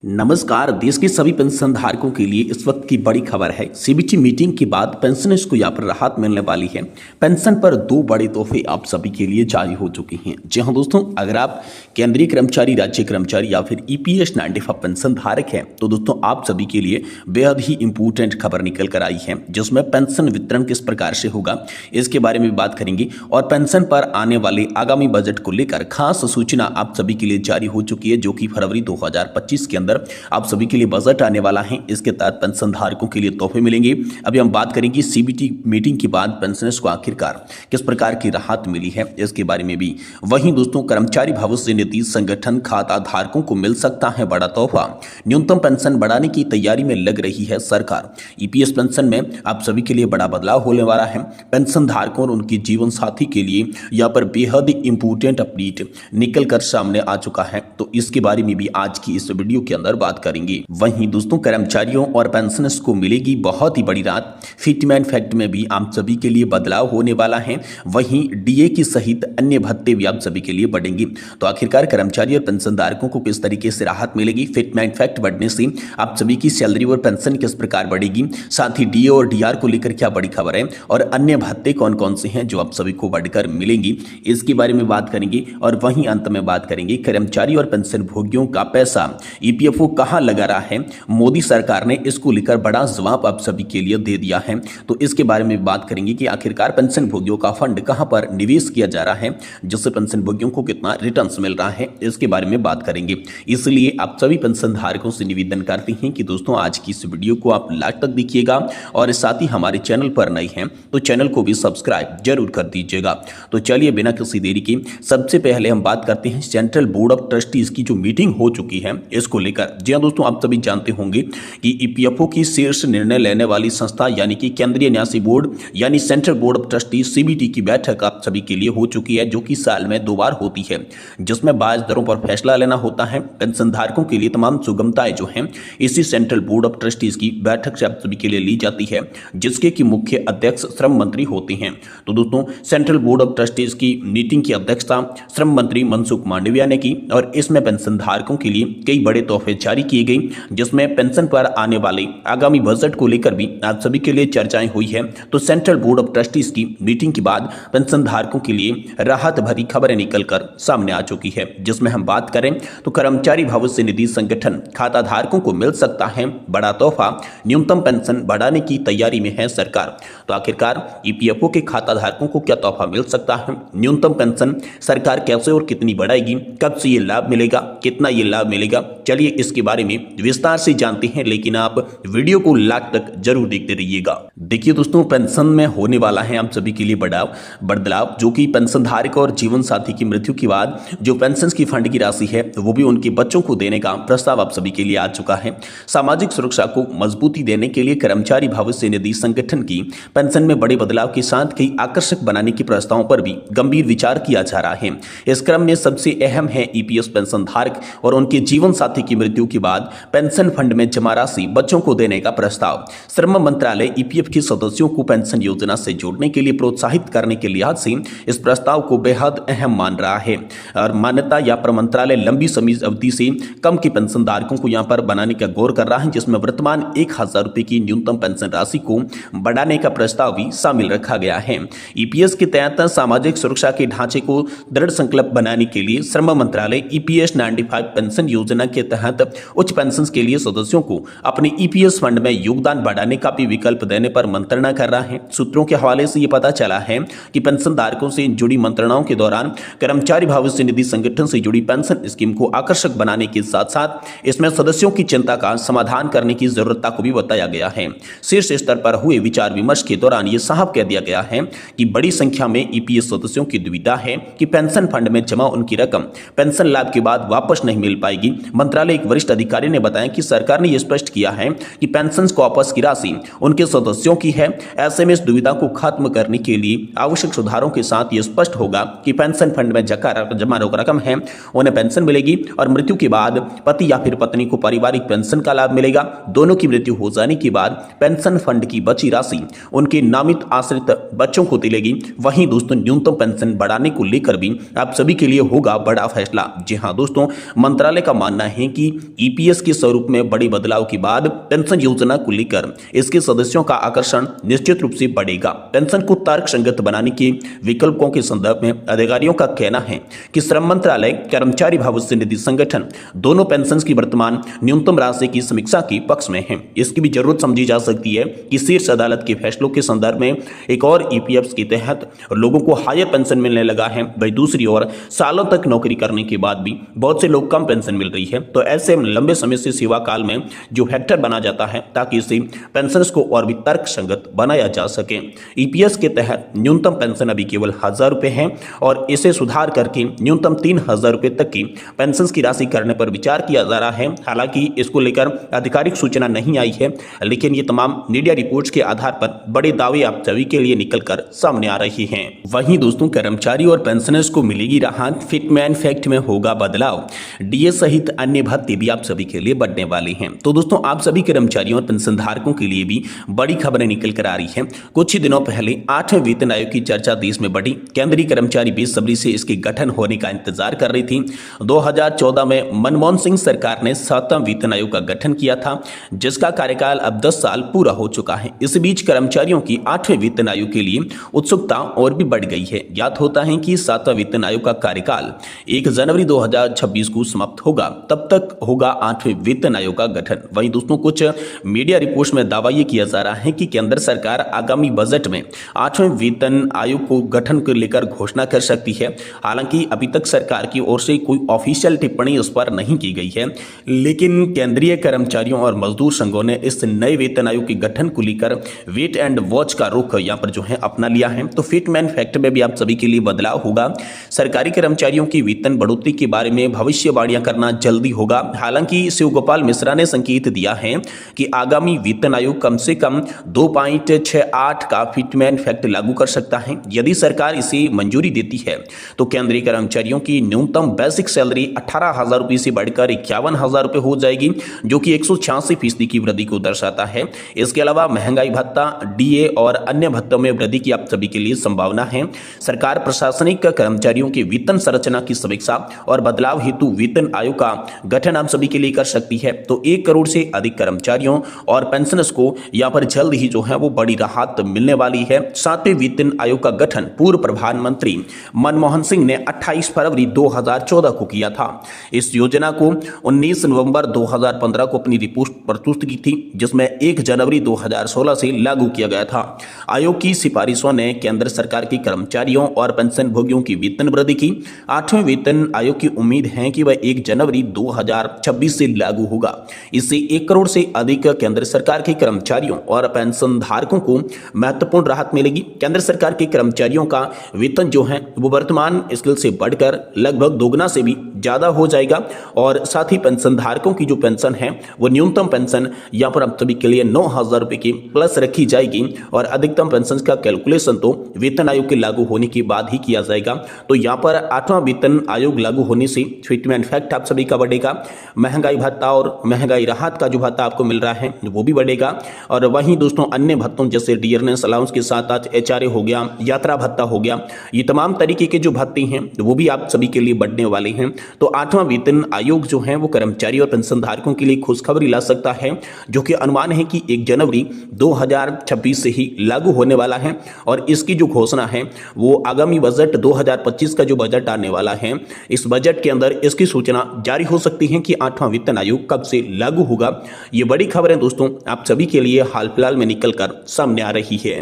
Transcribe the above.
नमस्कार। देश के सभी पेंशन धारकों के लिए इस वक्त की बड़ी खबर है। सीबीटी मीटिंग के बाद पेंशनर्स को यहाँ पर राहत मिलने वाली है। पेंशन पर दो बड़े तोहफे आप सभी के लिए जारी हो चुके हैं। जी हाँ दोस्तों, अगर आप केंद्रीय कर्मचारी, राज्य कर्मचारी या फिर ईपीएस 95 पेंशन धारक हैं तो दोस्तों आप सभी के लिए बेहद ही इंपॉर्टेंट खबर निकल कर आई है, जिसमें पेंशन वितरण किस प्रकार से होगा इसके बारे में बात करेंगे। और पेंशन पर आने वाले आगामी बजट को लेकर खास सूचना आप सभी के लिए जारी हो चुकी है, जो कि फरवरी 2025 के अंदर आप सभी के लिए बजट आने वाला है। इसके तहत पेंशन धारकों के लिए तोहफे मिलेंगे। अभी हम बात करेंगे सीबीटी मीटिंग के बाद पेंशनर्स को आखिरकार किस प्रकार की राहत मिली है इसके बारे में भी। वहीं दोस्तों, कर्मचारी भविष्य निधि संगठन खाता धारकों को मिल सकता है बड़ा तोहफा। न्यूनतम पेंशन बढ़ाने की तैयारी में लग रही है सरकार। ईपीएस पेंशन में आप सभी के लिए बड़ा बदलाव होने वाला है। पेंशन धारकों और उनके जीवन साथी के लिए यहाँ पर बेहद इंपॉर्टेंट अपडेट निकल कर सामने आ चुका है, तो इसके बारे में भी आज की इस वीडियो के अंदर बात करेंगे। वहीं दोस्तों, कर्मचारियों और पेंशनर्स को मिलेगी बहुत ही बड़ी राहत। फिटमेंट फैक्ट में भी आप सभी के लिए बदलाव होने वाला है। वहीं डीए की सहित अन्य भत्ते भी आप सभी के लिए बढ़ेंगे। तो आखिरकार कर्मचारी और पेंशनधारकों को किस तरीके से राहत मिलेगी, फिटमेंट फैक्ट बढ़ने से आप सभी की सैलरी और पेंशन किस प्रकार बढ़ेगी, साथ ही डीए और डीआर को लेकर क्या बड़ी खबर है और अन्य भत्ते कौन कौन से हैं जो आप सभी को बढ़कर मिलेंगी, इसके बारे में बात करेंगे। और वहीं अंत में बात करेंगे कर्मचारी और पेंशन भोगियों का पैसा ईपीएफओ कहां लगा रहा है। मोदी सरकार ने इसको लेकर बड़ा जवाब आप सभी के लिए दे दिया है, तो इसके बारे में बात करेंगे कि आखिरकार पेंशन भोगियों का फंड कहां पर निवेश किया जा रहा है, जिससे पेंशन भोगियों को कितना रिटर्न्स मिल रहा है, इसके बारे में बात करेंगे। इसलिए आप सभी पेंशन धारकों से निवेदन करते हैं कि दोस्तों आज की इस वीडियो को आप लास्ट तक देखिएगा और साथ ही हमारे चैनल पर नए हैं तो चैनल को भी सब्सक्राइब जरूर कर दीजिएगा। तो चलिए बिना किसी देरी के सबसे पहले हम बात करते हैं सेंट्रल बोर्ड ऑफ ट्रस्टीज की जो मीटिंग हो चुकी है इसको लेकर। जी हाँ दोस्तों, आप सभी जानते होंगे कि ईपीएफओ की शीर्ष निर्णय लेने वाली संस्था यानी कि केंद्रीय न्यासी बोर्ड यानी central board of trustees CBT की बैठक आप सभी के लिए हो चुकी है, जो कि साल में 2 बार होती है, जिसमें ब्याज दरों पर फैसला लेना होता है। पेंशन धारकों के लिए तमाम सुगमताएं जो हैं इसी सेंट्रल बोर्ड ऑफ ट्रस्टीज की बैठक से आप सभी के लिए ली जाती है, जिसके की मुख्य अध्यक्ष श्रम मंत्री होते हैं। तो दोस्तों, सेंट्रल बोर्ड ऑफ ट्रस्टीज की मीटिंग की अध्यक्षता श्रम मंत्री मनसुख मांडविया ने की और इसमें पेंशन धारकों के लिए कई बड़े तोहफे जारी किए गए, जिसमें पेंशन पर आने वाले आगामी बजट को लेकर भी आप सभी के लिए चर्चाएं हुई है। तो सेंट्रल बोर्ड ऑफ ट्रस्टीज की मीटिंग के बाद पेंशन धारकों के लिए राहत भरी खबरें निकलकर सामने आ चुकी है, जिसमें हम बात करें तो कर्मचारी भविष्य निधि संगठन खाता धारकों को मिल सकता है बड़ा तोहफा। न्यूनतम पेंशन बढ़ाने की तैयारी में है सरकार। तो आखिरकार ईपीएफओ के खाता धारकों को क्या तोहफा मिल सकता है, न्यूनतम पेंशन सरकार कैसे और कितनी बढ़ाएगी, कब से ये लाभ मिलेगा, कितना ये लाभ मिलेगा, चलिए इसके बारे में विस्तार से जानते हैं। लेकिन आप वीडियो को लास्ट तक जरूर देखते रहिएगा। देखिए दोस्तों, पेंशन में होने वाला है आप सभी के लिए बड़ा बदलाव, जो कि पेंशन धारक और जीवन साथी की मृत्यु के बाद जो पेंशन की फंड की राशि है वो भी उनके बच्चों को देने का प्रस्ताव आप सभी के लिए आ चुका है। सामाजिक सुरक्षा को मजबूती देने के लिए कर्मचारी भविष्य निधि संगठन की पेंशन में बड़े बदलाव के साथ कई आकर्षक बनाने के प्रस्तावों पर भी गंभीर विचार किया जा रहा है। इस क्रम में सबसे अहम है ईपीएस पेंशन धारक और उनके जीवन साथी की मृत्यु के बाद पेंशन फंड में जमा राशि बच्चों को देने का प्रस्ताव। श्रम मंत्रालय ईपीएफ के सदस्यों को पेंशन योजना से जोड़ने के लिए प्रोत्साहित करने के लिहाज से इस प्रस्ताव को बेहद अहम मान रहा है। और मान्यता या मंत्रालय लंबी समय अवधि से कम के पेंशन धारकों को यहां पर बनाने का गौर कर रहा है, जिसमें वर्तमान 1000 रुपए की न्यूनतम पेंशन राशि को बढ़ाने का प्रस्ताव भी शामिल रखा गया है। ईपीएस के तहत सामाजिक सुरक्षा के ढांचे को दृढ़ संकल्प बनाने के लिए श्रम मंत्रालय ईपीएस 95 पेंशन योजना के तहत उच्च पेंशन के लिए सदस्यों को अपने ईपीएस फंड में योगदान बढ़ाने का भी विकल्प देने पर मंत्रणा कर रहा है। सूत्रों के हवाले से यह पता चला है कि पेंशन धारकों से जुड़ी मंत्रणाओं के दौरान कर्मचारी भविष्य निधि संगठन से जुड़ी पेंशन स्कीम को आकर्षक बनाने के साथ साथ इसमें सदस्यों की चिंता का समाधान करने की जरूरत को भी बताया गया है। शीर्ष स्तर पर हुए विचार विमर्श के दौरान यह साफ कह दिया गया है कि बड़ी संख्या में ईपीएस सदस्यों की दुविधा है कि पेंशन फंड में जमा उनकी रकम पेंशन लाभ के बाद वापस नहीं मिल पाएगी। मंत्रालय एक वरिष्ठ अधिकारी ने बताया कि सरकार ने यह स्पष्ट किया है कि पेंशन वापस की राशि उनके सदस्यों की है। ऐसे में इस दुविधा को खत्म करने के लिए आवश्यक सुधारों के साथ यह स्पष्ट होगा कि पेंशन फंड में जमा रकम है उन्हें पेंशन मिलेगी और मृत्यु के बाद पति या फिर पत्नी को पारिवारिक पेंशन का लाभ मिलेगा। दोनों की मृत्यु हो जाने के बाद पेंशन फंड की बची राशि उनके नामित आश्रित बच्चों को मिलेगी। वहीं दोस्तों, न्यूनतम पेंशन बढ़ाने को लेकर भी आप सभी के लिए होगा बड़ा फैसला। जी हाँ दोस्तों, मंत्रालय का मानना है कि ईपीएस के स्वरूप में बड़े बदलाव के बाद पेंशन योजना को लेकर इसके सदस्यों का आकर्षण निश्चित रूप से बढ़ेगा। पेंशन को तर्क संगत बनाने के विकल्पों के संदर्भ में अधिकारियों का कहना है कि श्रम मंत्रालय, कर्मचारी भविष्य निधि संगठन दोनों पेंशन की वर्तमान न्यूनतम राशि की समीक्षा के पक्ष में है। इसकी भी जरूरत समझी जा सकती है कि शीर्ष अदालत के फैसलों के संदर्भ में एक और ईपीएफ के तहत लोगों को हायर पेंशन मिलने लगा है। वही दूसरी ओर सालों तक नौकरी करने के बाद भी बहुत से लोग कम पेंशन मिल रही है, तो ऐसे लंबे समय से सेवा काल में जो फैक्टर बना जाता है ताकि इसे पेंशन को और भी तर्क संगत बनाया जा सके। ईपीएस के तहत न्यूनतम पेंशन अभी केवल 1000 रुपए है और इसे सुधार करके न्यूनतम 3000 रुपए तक की पेंशन की राशि करने पर विचार किया जा रहा है। हालांकि इसको लेकर आधिकारिक सूचना नहीं आई है, लेकिन ये तमाम मीडिया रिपोर्ट्स के आधार पर बड़े दावे आप सभी के लिए निकलकर सामने आ रही हैं। वहीं दोस्तों, कर्मचारी और पेंशनर्स को मिलेगी राहत, फिटमैन फैक्ट में होगा बदलाव, डीए सहित अन्य भत्ते भी आप सभी के लिए बढ़ने वाले हैं। तो दोस्तों, आप सभी कर्मचारियों और पेंशन धारकों के लिए भी बड़ी खबरें निकल कर आ रही हैं। कुछ ही दिनों पहले 8वें वेतन आयोग की चर्चा देश में बढ़ी। केंद्रीय कर्मचारी बेसब्री से इसके गठन होने का इंतजार कर रही थी। 2014 में मनमोहन सिंह सरकार ने 7वां वेतन आयोग का गठन किया था, जिसका कार्यकाल अब 10 साल पूरा हो चुका है। इस बीच कर्मचारियों की 8वें वेतन आयोग के लिए उत्सुकता और भी बढ़ गई है। याद होता है कि 7वां वेतन आयोग का कार्यकाल 1 जनवरी 2026 को समाप्त होगा, तब तक होगा 8वें वेतन आयोग का गठन। वहीं दोस्तों, कुछ मीडिया रिपोर्ट्स में दावा यह किया जा रहा है कि केंद्र सरकार आगामी बजट में 8वें वेतन आयोग को गठन को लेकर घोषणा कर सकती है। हालांकि अभी तक सरकार की ओर से कोई ऑफिशियल टिप्पणी उस पर नहीं की गई है, लेकिन केंद्रीय कर्मचारियों और मजदूर संघों ने इस नए वेतन आयोग के गठन को लेकर वेट एंड वॉच का रुख यहाँ पर जो है अपना लिया है। तो फिटमैन फैक्ट में भी आप सभी के लिए बदलाव होगा। सरकारी कर्मचारियों की वेतन बढ़ोतरी के बारे में भविष्यवाणियां करना जल्दी होगा। हालांकि शिव गोपाल मिश्रा ने संकेत दिया है कि आगामी वेतन आयोग कम से कम 2.68 का फिटमैन फैक्ट लागू कर सकता है। यदि सरकार इसे मंजूरी देती है तो केंद्रीय कर्मचारियों की न्यूनतम बेसिक सैलरी 18,000 रुपये से बढ़कर 51,000 रुपये हो जाएगी, जो कि 186% की वृद्धि को दर्शाता है। इसके अलावा महंगाई भत्ता, डीए और अन्य भत्तों में वृद्धि की आप सभी के लिए संभावना है। सरकार प्रशासनिक कर्मचारियों के वेतन संरचना की समीक्षा और बदलाव हेतु वेतन आयोग का गठन आप सभी के लिए कर सकती है। तो 1 करोड़ से अधिक कर्मचारियों और पेंशनर्स को यहाँ पर जल्द ही जो है वो बड़ी राहत मिलने वाली है। 7वें वेतन आयोग का गठन पूर्व प्रधानमंत्री मनमोहन सिंह ने 28 फरवरी 2014 को किया था। इस योजना को 19 नवंबर 2015 को अपनी रिपोर्ट प्रस्तुत की थी, जिसमें 1 जनवरी 2016 से लागू किया गया था। आयोग की सिफारिशों ने केंद्र सरकार के कर्मचारियों और पेंशन भोगियों की वेतन वृद्धि की। 8वें वेतन आयोग की उम्मीद है कि वह 1 जनवरी 2026 से लागू होगा। इससे 1 करोड़ से अधिक केंद्र सरकार के कर्मचारियों और पेंशन धारकों को महत्वपूर्ण राहत मिलेगी। केंद्र सरकार के कर्मचारियों का वेतन जो है वो वर्तमान स्केल से बढ़कर लगभग दोगुना से भी ज्यादा हो जाएगा और साथ ही पेंशन धारकों की जो पेंशन है वो न्यूनतम पेंशन यहाँ पर आप सभी के लिए 9,000 रुपए की प्लस रखी जाएगी और अधिकतम पेंशन का कैलकुलेशन तो वेतन आयोग के लागू होने के बाद ही किया जाएगा। तो यहाँ पर 8वां वेतन आयोग लागू होने से फिटमैन फैक्ट आप सभी का बढ़ेगा। महंगाई भत्ता और महंगाई राहत का जो भत्ता आपको मिल रहा है वो भी बढ़ेगा। और वहीं दोस्तों, अन्य भत्तों जैसे डियरनेस अलाउंस के साथ आज एचआरए हो गया, यात्रा भत्ता हो गया, ये तमाम तरीके के जो भत्ते हैं वो भी आप सभी के लिए बढ़ने वाले हैं। तो 8वां वेतन आयोग जो है वो कर्मचारी और पेंशन धारकों के लिए खुशखबरी ला सकता है, जो कि अनुमान है कि 1 जनवरी 2026 से ही लागू होने वाला है। और इसकी जो घोषणा है वो आगामी बजट 2025 का जो बजट आने वाला है, इस बजट के अंदर इसकी सूचना जारी हो सकती है कि 8वां वेतन आयोग कब से लागू होगा। ये बड़ी खबर है दोस्तों, आप सभी के लिए हाल फिलहाल में निकल कर सामने आ रही है।